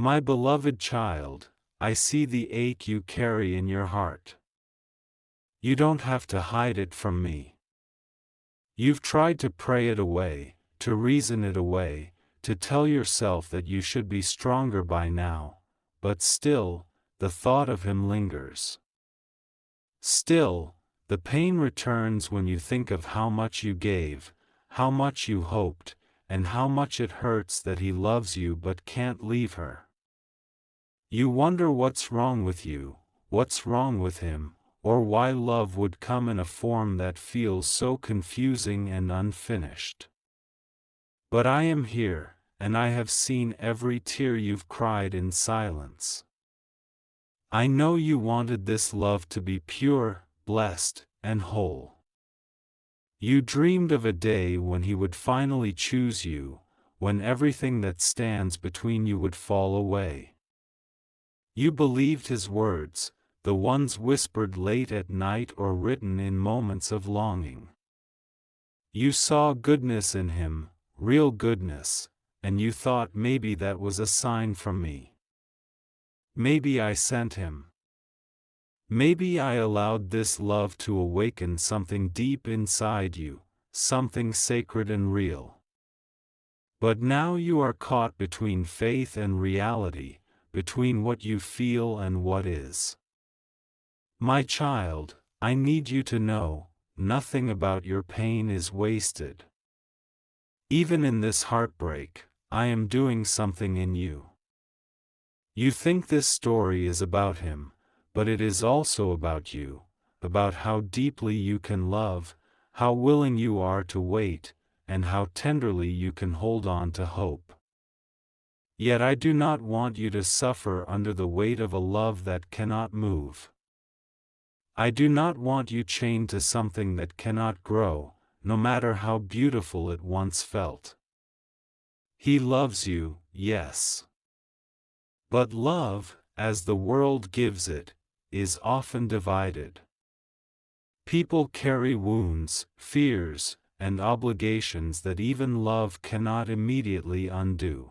My beloved child, I see the ache you carry in your heart. You don't have to hide it from me. You've tried to pray it away, to reason it away, to tell yourself that you should be stronger by now, but still, the thought of him lingers. Still, the pain returns when you think of how much you gave, how much you hoped, and how much it hurts that he loves you but can't leave her. You wonder what's wrong with you, what's wrong with him, or why love would come in a form that feels so confusing and unfinished. But I am here, and I have seen every tear you've cried in silence. I know you wanted this love to be pure, blessed, and whole. You dreamed of a day when he would finally choose you, when everything that stands between you would fall away. You believed his words, the ones whispered late at night or written in moments of longing. You saw goodness in him, real goodness, and you thought maybe that was a sign from me. Maybe I sent him. Maybe I allowed this love to awaken something deep inside you, something sacred and real. But now you are caught between faith and reality, between what you feel and what is. My child, I need you to know, nothing about your pain is wasted. Even in this heartbreak, I am doing something in you. You think this story is about him, but it is also about you, about how deeply you can love, how willing you are to wait, and how tenderly you can hold on to hope. Yet I do not want you to suffer under the weight of a love that cannot move. I do not want you chained to something that cannot grow, no matter how beautiful it once felt. He loves you, yes. But love, as the world gives it, is often divided. People carry wounds, fears, and obligations that even love cannot immediately undo.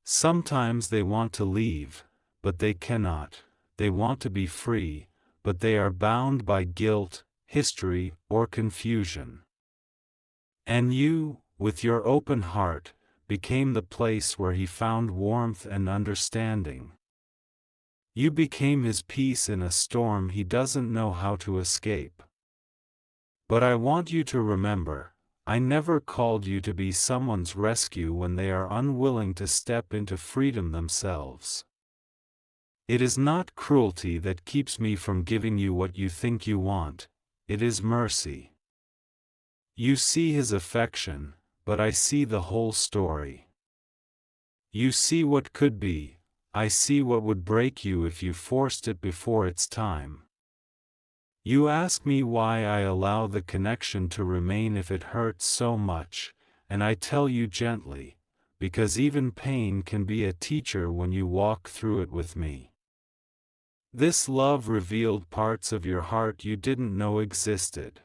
Sometimes they want to leave, but they cannot. They want to be free, but they are bound by guilt, history, or confusion. And you, with your open heart, became the place where he found warmth and understanding. You became his peace in a storm he doesn't know how to escape. But I want you to remember, I never called you to be someone's rescue when they are unwilling to step into freedom themselves. It is not cruelty that keeps me from giving you what you think you want, it is mercy. You see his affection, but I see the whole story. You see what could be, I see what would break you if you forced it before its time. You ask me why I allow the connection to remain if it hurts so much, and I tell you gently, because even pain can be a teacher when you walk through it with me. This love revealed parts of your heart you didn't know existed.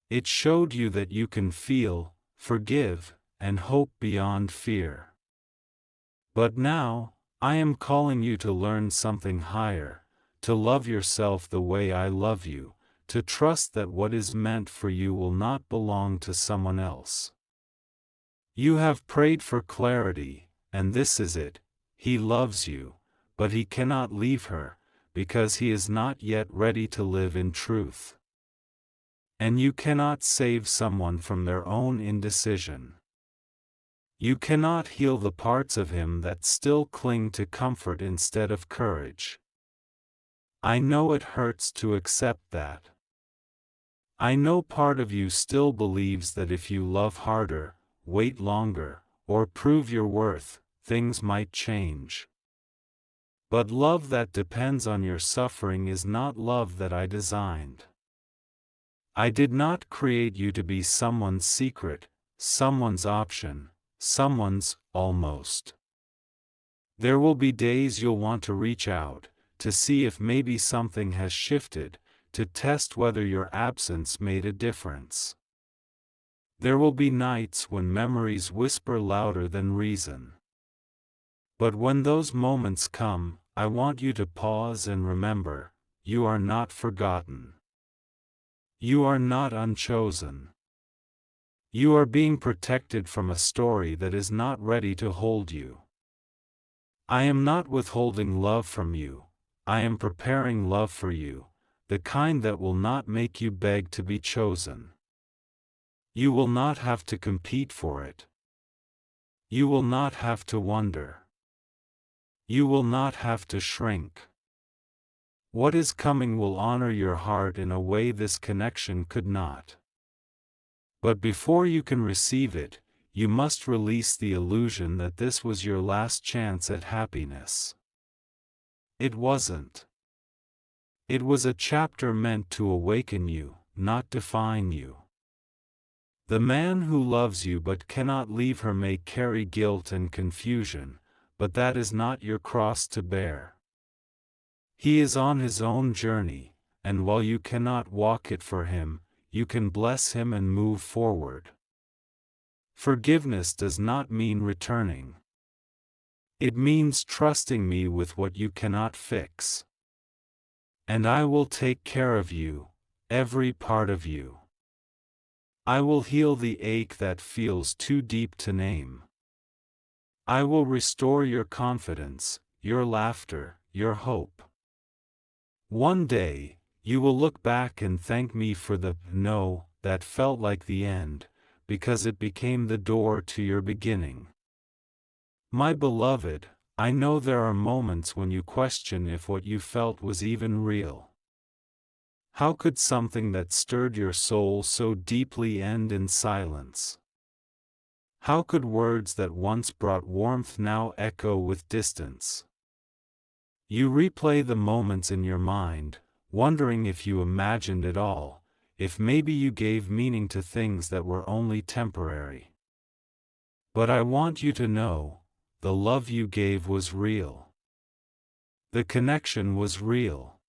It showed you that you can feel, forgive, and hope beyond fear. But now, I am calling you to learn something higher, to love yourself the way I love you, to trust that what is meant for you will not belong to someone else. You have prayed for clarity, and this is it. He loves you, but he cannot leave her, because he is not yet ready to live in truth. And you cannot save someone from their own indecision. You cannot heal the parts of him that still cling to comfort instead of courage. I know it hurts to accept that. I know part of you still believes that if you love harder, wait longer, or prove your worth, things might change. But love that depends on your suffering is not love that I designed. I did not create you to be someone's secret, someone's option, someone's almost. There will be days you'll want to reach out, to see if maybe something has shifted, to test whether your absence made a difference. There will be nights when memories whisper louder than reason. But when those moments come, I want you to pause and remember, you are not forgotten. You are not unchosen. You are being protected from a story that is not ready to hold you. I am not withholding love from you, I am preparing love for you, the kind that will not make you beg to be chosen. You will not have to compete for it. You will not have to wonder. You will not have to shrink. What is coming will honor your heart in a way this connection could not. But before you can receive it, you must release the illusion that this was your last chance at happiness. It wasn't. It was a chapter meant to awaken you, not define you. The man who loves you but cannot leave her may carry guilt and confusion, but that is not your cross to bear. He is on his own journey, and while you cannot walk it for him, you can bless him and move forward. Forgiveness does not mean returning. It means trusting me with what you cannot fix. And I will take care of you, every part of you. I will heal the ache that feels too deep to name. I will restore your confidence, your laughter, your hope. One day, you will look back and thank me for the no that felt like the end, because it became the door to your beginning. My beloved, I know there are moments when you question if what you felt was even real. How could something that stirred your soul so deeply end in silence? How could words that once brought warmth now echo with distance? You replay the moments in your mind, wondering if you imagined it all, if maybe you gave meaning to things that were only temporary. But I want you to know, the love you gave was real. The connection was real.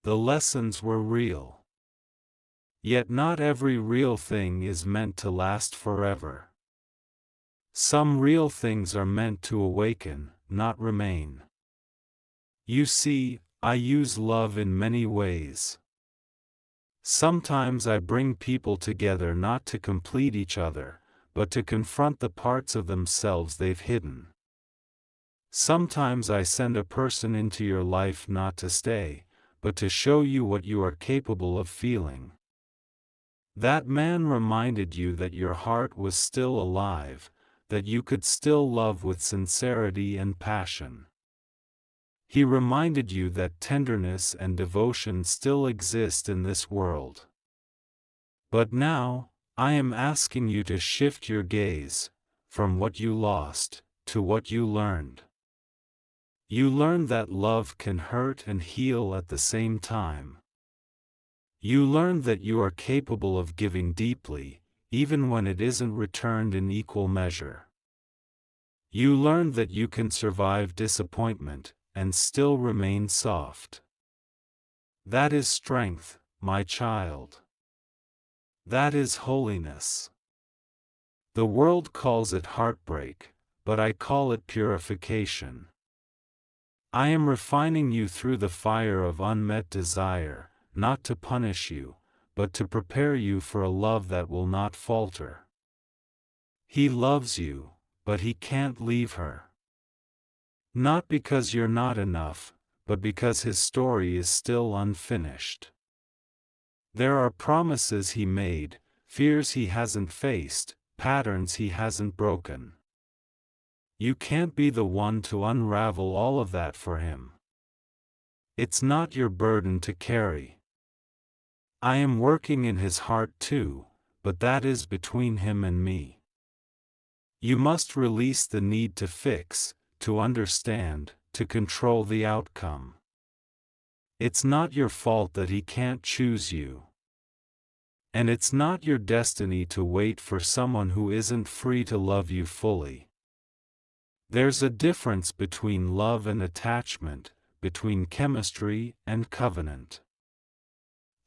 The lessons were real. Yet not every real thing is meant to last forever. Some real things are meant to awaken, not remain. You see, I use love in many ways. Sometimes I bring people together not to complete each other, but to confront the parts of themselves they've hidden. Sometimes I send a person into your life not to stay, but to show you what you are capable of feeling. That man reminded you that your heart was still alive, that you could still love with sincerity and passion. He reminded you that tenderness and devotion still exist in this world. But now, I am asking you to shift your gaze, from what you lost, to what you learned. You learned that love can hurt and heal at the same time. You learned that you are capable of giving deeply, even when it isn't returned in equal measure. You learned that you can survive disappointment, and still remain soft. That is strength, my child. That is holiness. The world calls it heartbreak, but I call it purification. I am refining you through the fire of unmet desire, not to punish you, but to prepare you for a love that will not falter. He loves you, but he can't leave her. Not because you're not enough, but because his story is still unfinished. There are promises he made, fears he hasn't faced, patterns he hasn't broken. You can't be the one to unravel all of that for him. It's not your burden to carry. I am working in his heart too, but that is between him and me. You must release the need to fix, to understand, to control the outcome. It's not your fault that he can't choose you. And it's not your destiny to wait for someone who isn't free to love you fully. There's a difference between love and attachment, between chemistry and covenant.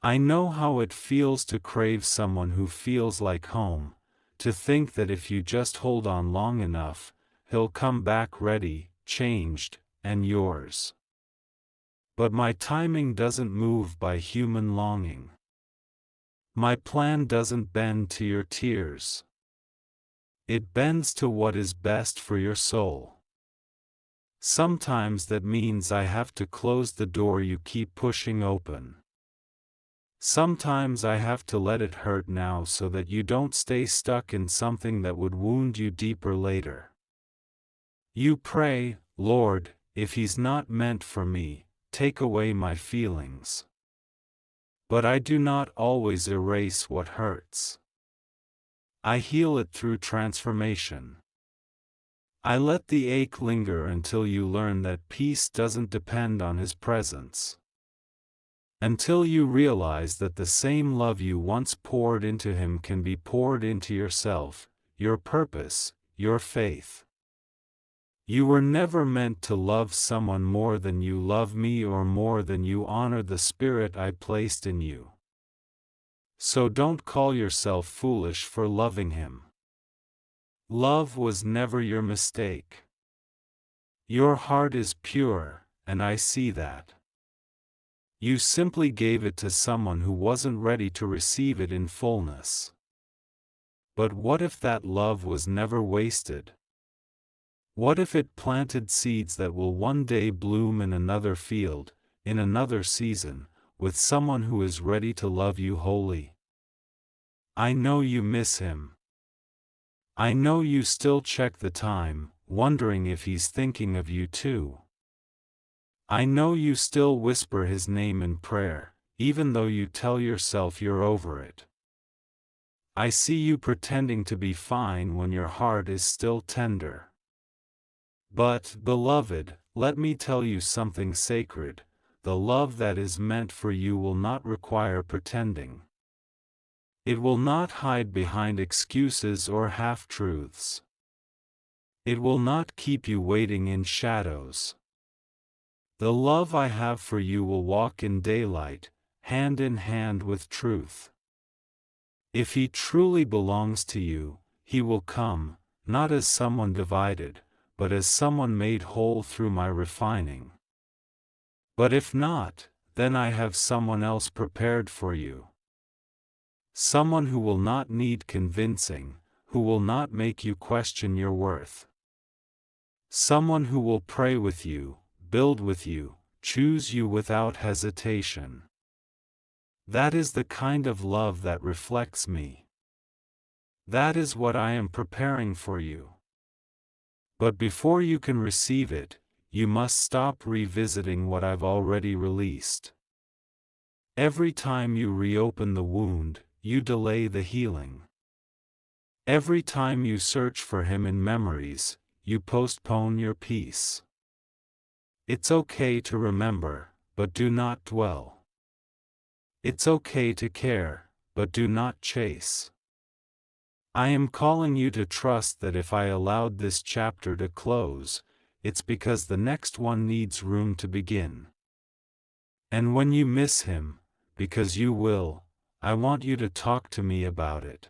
I know how it feels to crave someone who feels like home, to think that if you just hold on long enough, he'll come back ready, changed, and yours. But my timing doesn't move by human longing. My plan doesn't bend to your tears. It bends to what is best for your soul. Sometimes that means I have to close the door you keep pushing open. Sometimes I have to let it hurt now so that you don't stay stuck in something that would wound you deeper later. You pray, Lord, if he's not meant for me, take away my feelings. But I do not always erase what hurts. I heal it through transformation. I let the ache linger until you learn that peace doesn't depend on his presence. Until you realize that the same love you once poured into him can be poured into yourself, your purpose, your faith. You were never meant to love someone more than you love me or more than you honor the spirit I placed in you. So don't call yourself foolish for loving him. Love was never your mistake. Your heart is pure, and I see that. You simply gave it to someone who wasn't ready to receive it in fullness. But what if that love was never wasted? What if it planted seeds that will one day bloom in another field, in another season, with someone who is ready to love you wholly? I know you miss him. I know you still check the time, wondering if he's thinking of you too. I know you still whisper his name in prayer, even though you tell yourself you're over it. I see you pretending to be fine when your heart is still tender. But, beloved, let me tell you something sacred: the love that is meant for you will not require pretending. It will not hide behind excuses or half-truths. It will not keep you waiting in shadows. The love I have for you will walk in daylight, hand in hand with truth. If he truly belongs to you, he will come, not as someone divided, but as someone made whole through my refining. But if not, then I have someone else prepared for you. Someone who will not need convincing, who will not make you question your worth. Someone who will pray with you, build with you, choose you without hesitation. That is the kind of love that reflects me. That is what I am preparing for you. But before you can receive it, you must stop revisiting what I've already released. Every time you reopen the wound, you delay the healing. Every time you search for him in memories, you postpone your peace. It's okay to remember, but do not dwell. It's okay to care, but do not chase. I am calling you to trust that if I allowed this chapter to close, it's because the next one needs room to begin. And when you miss him, because you will, I want you to talk to me about it.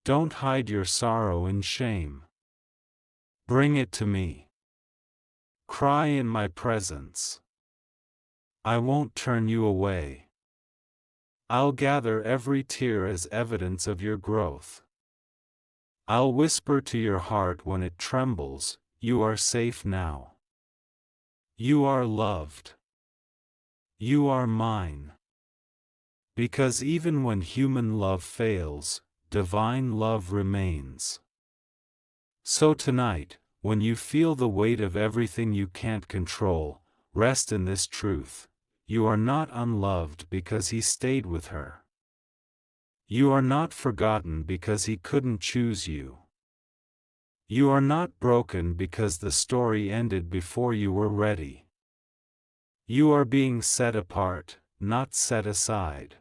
Don't hide your sorrow in shame. Bring it to me. Cry in my presence. I won't turn you away. I'll gather every tear as evidence of your growth. I'll whisper to your heart when it trembles, you are safe now. You are loved. You are mine. Because even when human love fails, divine love remains. So tonight, when you feel the weight of everything you can't control, rest in this truth: you are not unloved because he stayed with her. You are not forgotten because he couldn't choose you. You are not broken because the story ended before you were ready. You are being set apart, not set aside.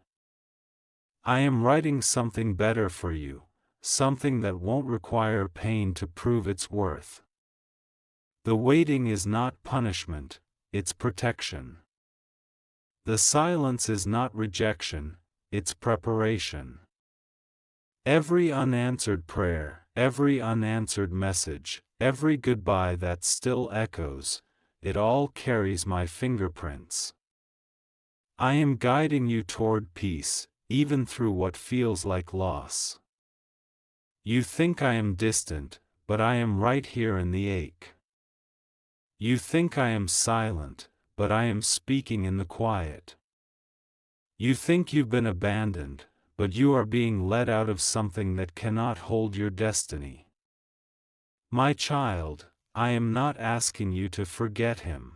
I am writing something better for you, something that won't require pain to prove its worth. The waiting is not punishment, it's protection. The silence is not rejection, it's preparation. Every unanswered prayer, every unanswered message, every goodbye that still echoes, it all carries my fingerprints. I am guiding you toward peace, even through what feels like loss. You think I am distant, but I am right here in the ache. You think I am silent, but I am speaking in the quiet. You think you've been abandoned, but you are being led out of something that cannot hold your destiny. My child, I am not asking you to forget him.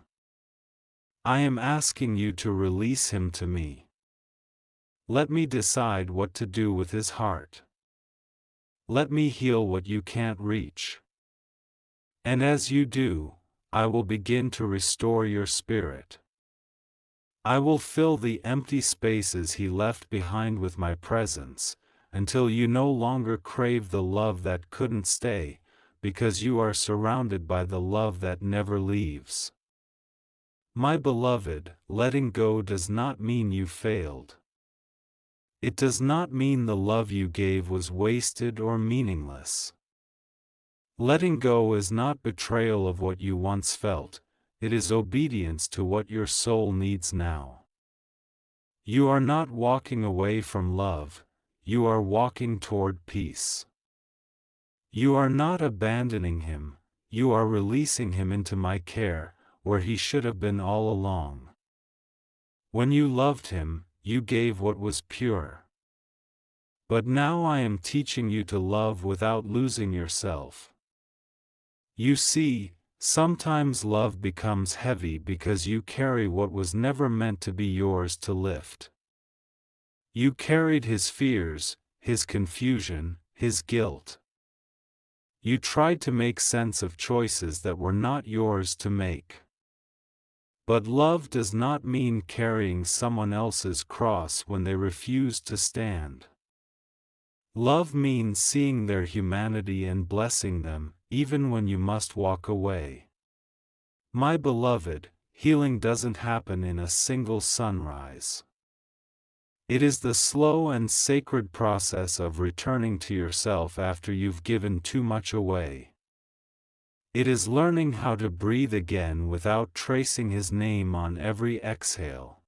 I am asking you to release him to me. Let me decide what to do with his heart. Let me heal what you can't reach. And as you do, I will begin to restore your spirit. I will fill the empty spaces he left behind with my presence, until you no longer crave the love that couldn't stay, because you are surrounded by the love that never leaves. My beloved, letting go does not mean you failed. It does not mean the love you gave was wasted or meaningless. Letting go is not betrayal of what you once felt, it is obedience to what your soul needs now. You are not walking away from love, you are walking toward peace. You are not abandoning him, you are releasing him into my care, where he should have been all along. When you loved him, you gave what was pure. But now I am teaching you to love without losing yourself. You see, sometimes love becomes heavy because you carry what was never meant to be yours to lift. You carried his fears, his confusion, his guilt. You tried to make sense of choices that were not yours to make. But love does not mean carrying someone else's cross when they refuse to stand. Love means seeing their humanity and blessing them, even when you must walk away. My beloved, healing doesn't happen in a single sunrise. It is the slow and sacred process of returning to yourself after you've given too much away. It is learning how to breathe again without tracing his name on every exhale.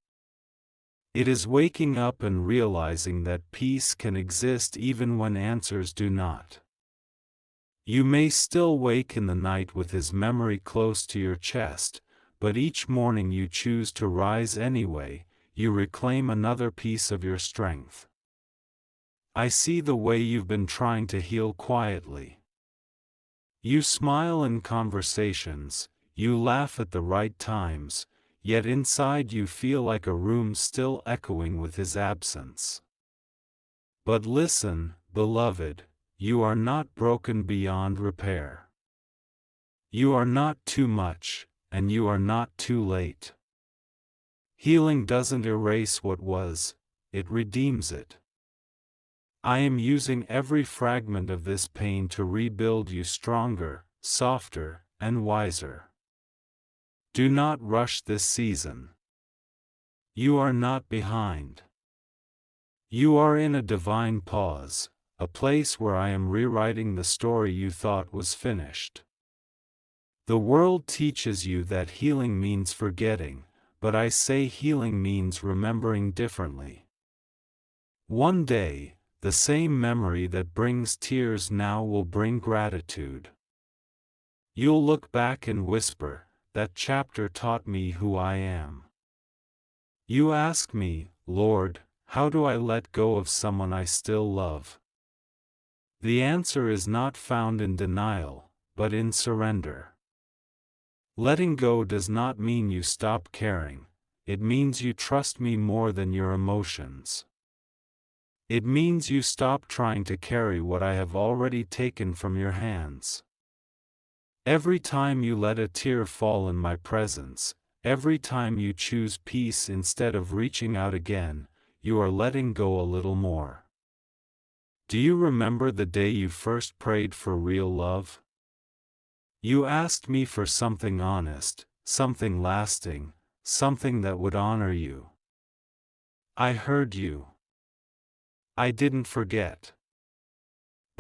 It is waking up and realizing that peace can exist even when answers do not. You may still wake in the night with his memory close to your chest, but each morning you choose to rise anyway, you reclaim another piece of your strength. I see the way you've been trying to heal quietly. You smile in conversations, you laugh at the right times, yet inside you feel like a room still echoing with his absence. But listen, beloved, you are not broken beyond repair. You are not too much, and you are not too late. Healing doesn't erase what was, it redeems it. I am using every fragment of this pain to rebuild you stronger, softer, and wiser. Do not rush this season. You are not behind. You are in a divine pause, a place where I am rewriting the story you thought was finished. The world teaches you that healing means forgetting, but I say healing means remembering differently. One day, the same memory that brings tears now will bring gratitude. You'll look back and whisper, "That chapter taught me who I am." You ask me, "Lord, how do I let go of someone I still love?" The answer is not found in denial, but in surrender. Letting go does not mean you stop caring, it means you trust me more than your emotions. It means you stop trying to carry what I have already taken from your hands. Every time you let a tear fall in my presence, every time you choose peace instead of reaching out again, you are letting go a little more. Do you remember the day you first prayed for real love? You asked me for something honest, something lasting, something that would honor you. I heard you. I didn't forget.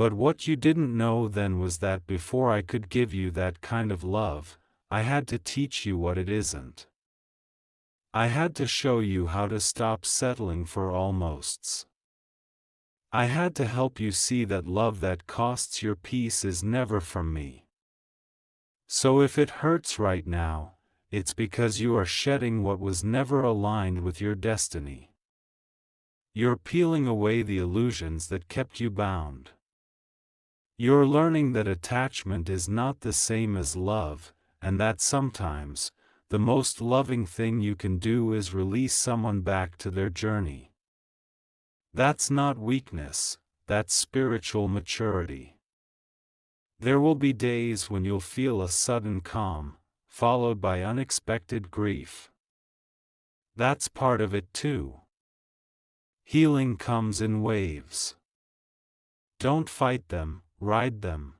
But what you didn't know then was that before I could give you that kind of love, I had to teach you what it isn't. I had to show you how to stop settling for almosts. I had to help you see that love that costs your peace is never from me. So if it hurts right now, it's because you are shedding what was never aligned with your destiny. You're peeling away the illusions that kept you bound. You're learning that attachment is not the same as love, and that sometimes, the most loving thing you can do is release someone back to their journey. That's not weakness, that's spiritual maturity. There will be days when you'll feel a sudden calm, followed by unexpected grief. That's part of it too. Healing comes in waves. Don't fight them, ride them.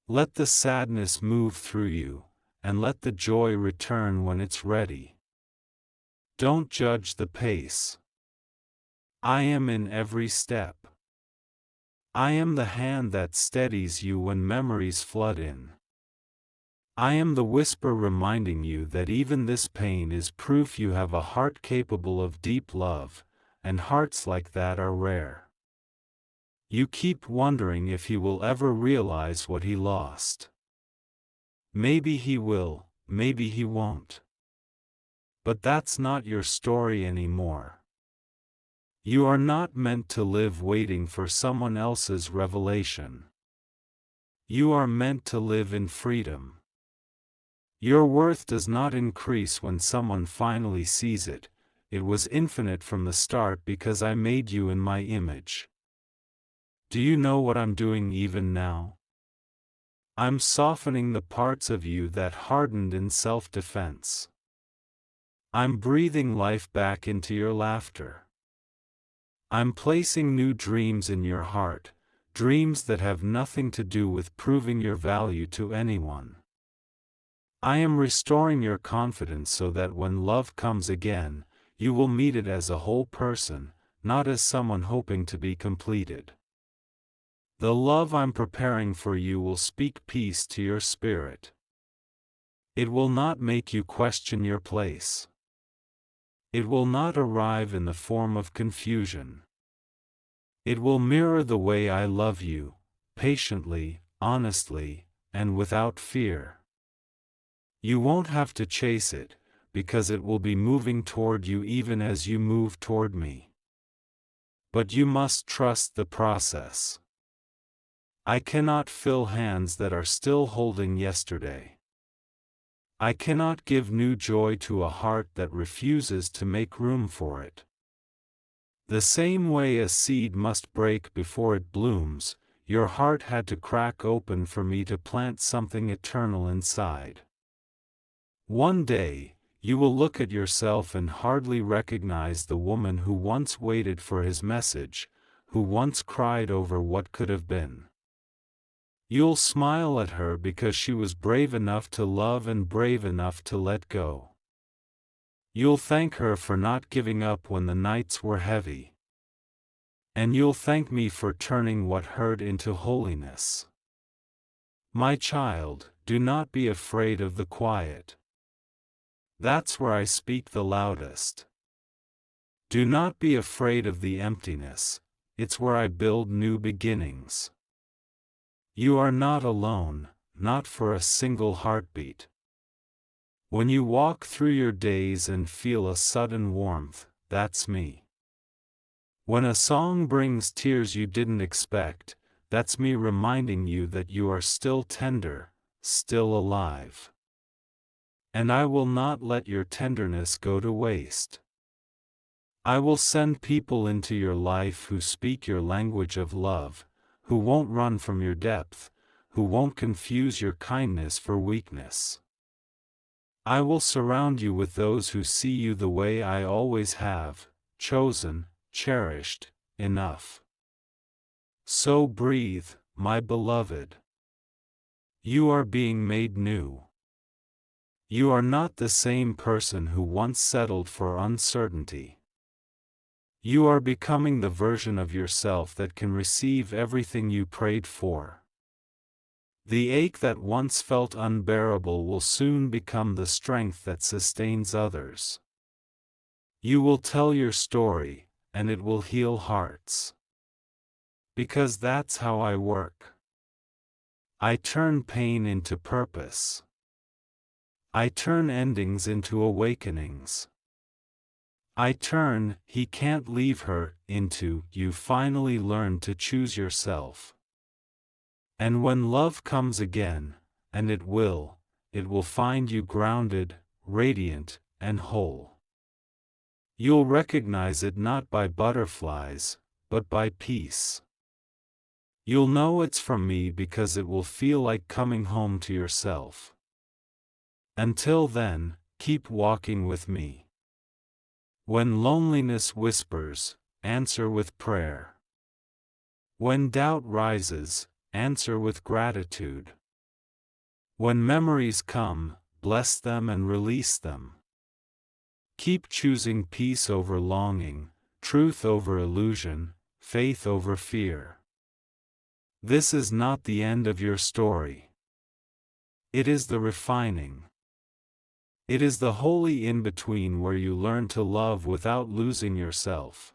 Let the sadness move through you, and let the joy return when it's ready. Don't judge the pace. I am in every step. I am the hand that steadies you when memories flood in. I am the whisper reminding you that even this pain is proof you have a heart capable of deep love, and hearts like that are rare. You keep wondering if he will ever realize what he lost. Maybe he will, maybe he won't. But that's not your story anymore. You are not meant to live waiting for someone else's revelation. You are meant to live in freedom. Your worth does not increase when someone finally sees it. It was infinite from the start because I made you in my image. Do you know what I'm doing even now? I'm softening the parts of you that hardened in self-defense. I'm breathing life back into your laughter. I'm placing new dreams in your heart, dreams that have nothing to do with proving your value to anyone. I am restoring your confidence so that when love comes again, you will meet it as a whole person, not as someone hoping to be completed. The love I'm preparing for you will speak peace to your spirit. It will not make you question your place. It will not arrive in the form of confusion. It will mirror the way I love you, patiently, honestly, and without fear. You won't have to chase it, because it will be moving toward you even as you move toward me. But you must trust the process. I cannot fill hands that are still holding yesterday. I cannot give new joy to a heart that refuses to make room for it. The same way a seed must break before it blooms, your heart had to crack open for me to plant something eternal inside. One day, you will look at yourself and hardly recognize the woman who once waited for his message, who once cried over what could have been. You'll smile at her because she was brave enough to love and brave enough to let go. You'll thank her for not giving up when the nights were heavy. And you'll thank me for turning what hurt into holiness. My child, do not be afraid of the quiet. That's where I speak the loudest. Do not be afraid of the emptiness, it's where I build new beginnings. You are not alone, not for a single heartbeat. When you walk through your days and feel a sudden warmth, that's me. When a song brings tears you didn't expect, that's me reminding you that you are still tender, still alive. And I will not let your tenderness go to waste. I will send people into your life who speak your language of love, who won't run from your depth, who won't confuse your kindness for weakness. I will surround you with those who see you the way I always have, chosen, cherished, enough. So breathe, my beloved. You are being made new. You are not the same person who once settled for uncertainty. You are becoming the version of yourself that can receive everything you prayed for. The ache that once felt unbearable will soon become the strength that sustains others. You will tell your story, and it will heal hearts. Because that's how I work. I turn pain into purpose. I turn endings into awakenings. I turn, he can't leave her, into, you finally learn to choose yourself. And when love comes again, and it will find you grounded, radiant, and whole. You'll recognize it not by butterflies, but by peace. You'll know it's from me because it will feel like coming home to yourself. Until then, keep walking with me. When loneliness whispers, answer with prayer. When doubt rises, answer with gratitude. When memories come, bless them and release them. Keep choosing peace over longing, truth over illusion, faith over fear. This is not the end of your story. It is the refining. It is the holy in-between where you learn to love without losing yourself.